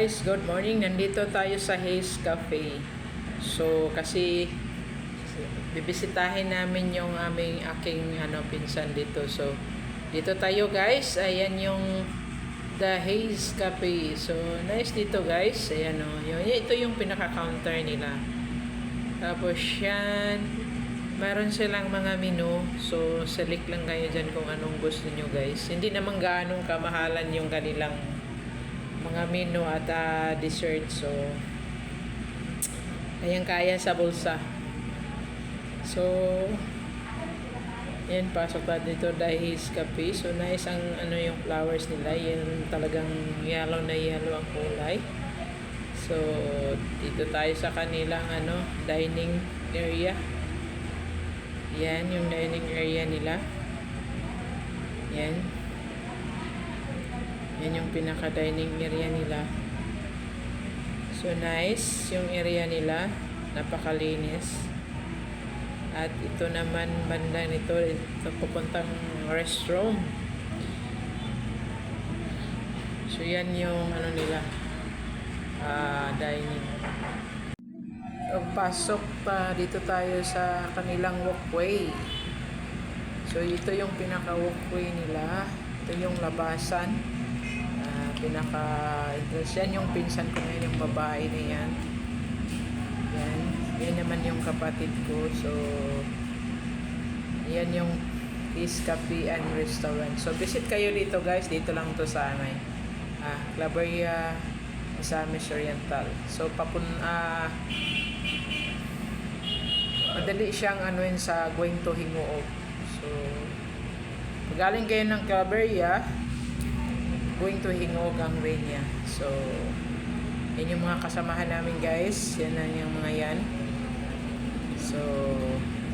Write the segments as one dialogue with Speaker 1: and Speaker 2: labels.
Speaker 1: guys, good morning. Nandito tayo sa Hayes Cafe. So kasi bibisitahin namin yung aking pinsan dito. So dito tayo guys. Ayan yung The Hayes Cafe. So nice dito guys. Ayan ito yung pinaka-counter nila. Tapos yan, meron silang mga menu. So select lang kayo dyan kung anong gusto nyo guys. Hindi naman gaanong kamahalan yung kanilang mga menu at dessert. So ayan, kaya sa bulsa. So ayan, pasok tayo dito dahil cafe. So nice ang yung flowers nila. Yan talagang yellow na yellow ang kulay. So dito tayo sa kanilang dining area. Yan yung dining area nila. Yan yung pinaka-dining area nila. So nice yung area nila, napakalinis. At ito naman banda nito, ito pupuntang restroom. So yan yung nila, dining. So pasok pa dito tayo sa kanilang walkway. So ito yung pinaka-walkway nila. Ito yung labasan. Pinaka-entrance. Yan yung pinsan ko na, yung babae na yan. Yan naman yung kapatid ko. So yan yung Hayes Cafe and Restaurant. So visit kayo dito guys. Dito lang to sa Claveria, Misamis Oriental. So madali siyang sa going to Hingoog. So galing kayo ng Claveria, going to Hingoog ang way niya. So yan yung mga kasamahan namin guys. Yan na yung mga yan. So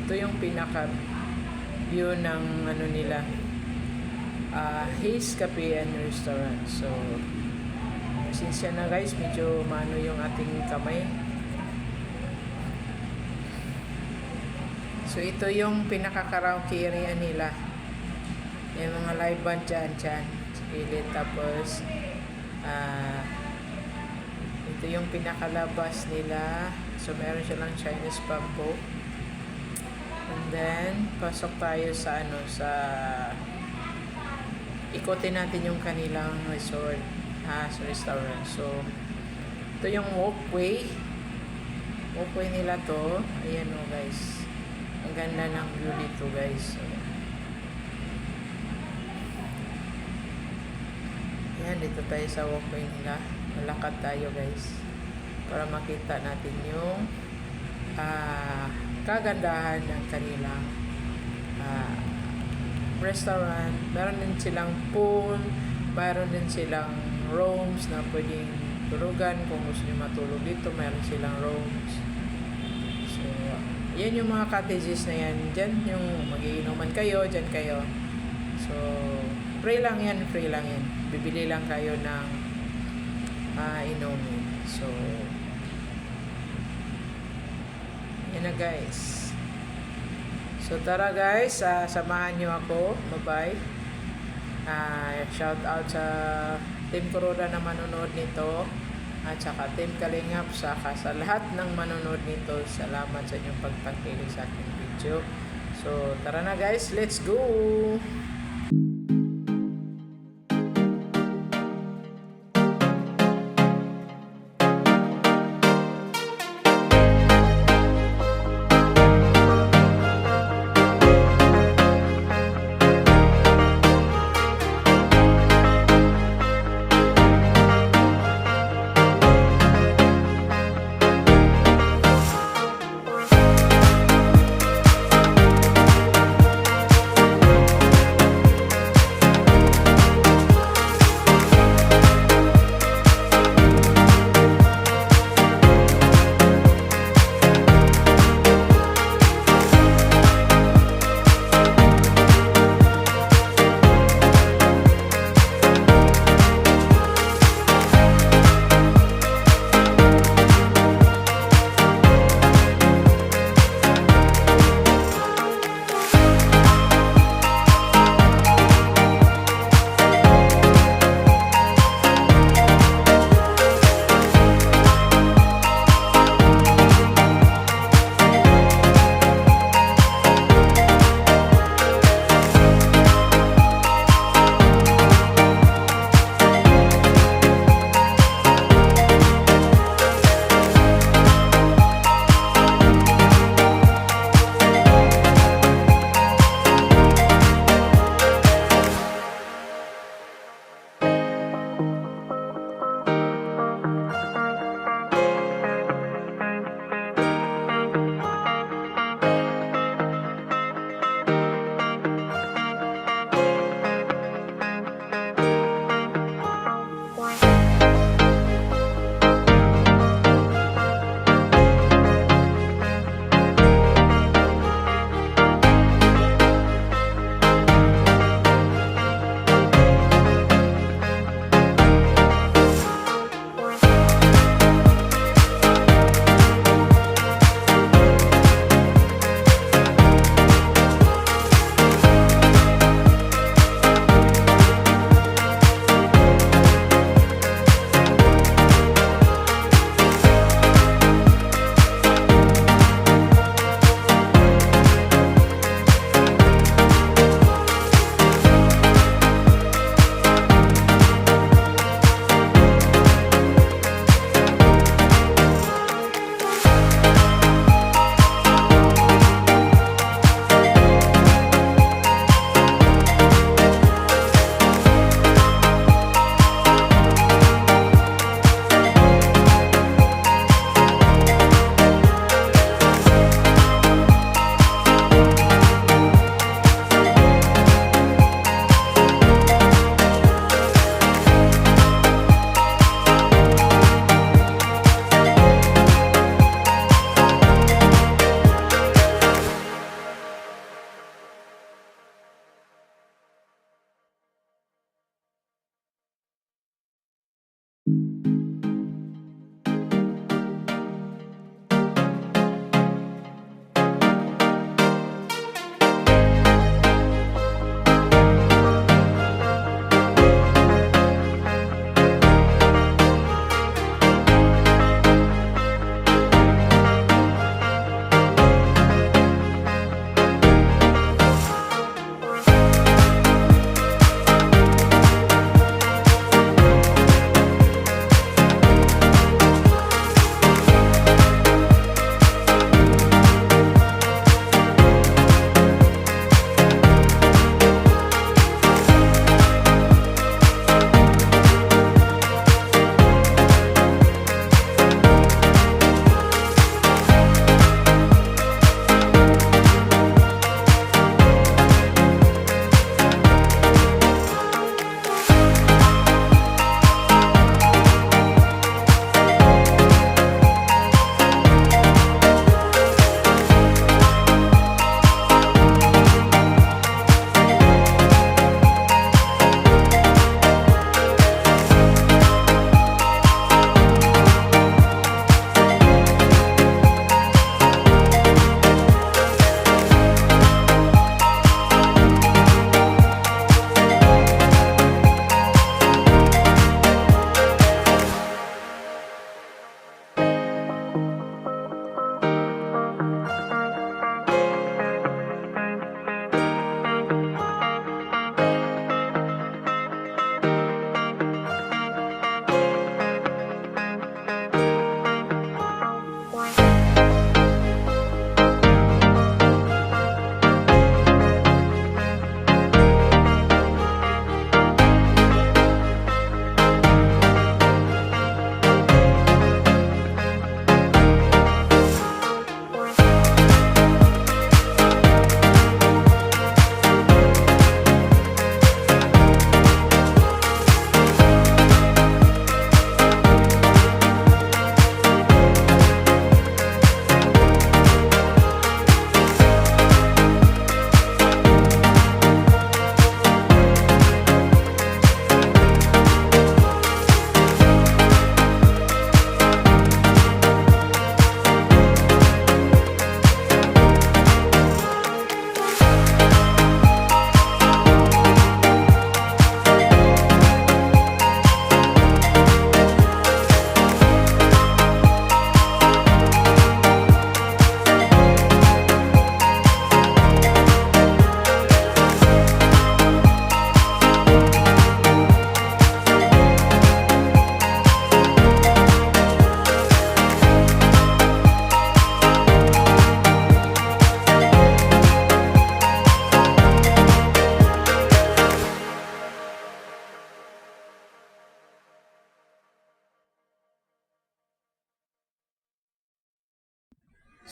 Speaker 1: ito yung pinaka view ng nila, Hayes Cafe and Restaurant. So pasensya na guys, medyo maano yung ating kamay. So ito yung pinaka karaoke area nila. Yung mga live band dyan pilit. Tapos ito yung pinakalabas nila. So meron silang Chinese bamboo. And then pasok tayo sa sa ikotin natin yung kanilang resort, sa restaurant. So ito yung walkway nila to. Ayan guys, ang ganda ng view dito guys. So dito tayo sa walkway nila. Malakad tayo guys para makita natin yung kagandahan ng kanilang restaurant. Meron din silang pool, meron din silang rooms na pwedeng tulugan kung gusto nyo matulog dito. Meron silang rooms. So yan yung mga cottages na yan. Dyan yung magiinuman kayo, dyan kayo. So free lang yan. Bibili lang kayo ng inumin. So yan na guys. So tara guys, samahan nyo ako. Bye bye. Shout out sa Team Kuroda na manonood nito, at saka Team Kalingap, saka sa lahat ng manonood nito. Salamat sa inyong pagpangkilig sa aking video. So tara na guys, let's go.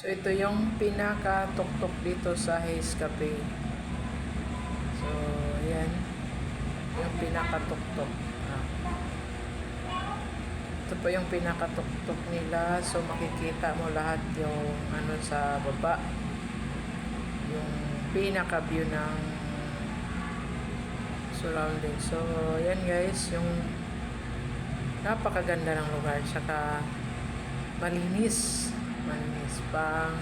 Speaker 1: So ito yung pinaka-tuktok dito sa Haze Cafe. So ayan, yung pinaka-tuktok. Ito po yung pinaka-tuktok nila. So makikita mo lahat yung ano sa baba. Yung pinaka-view ng surrounding. So ayan guys, yung napakaganda ng lugar. Tsaka malinis. Malinis pang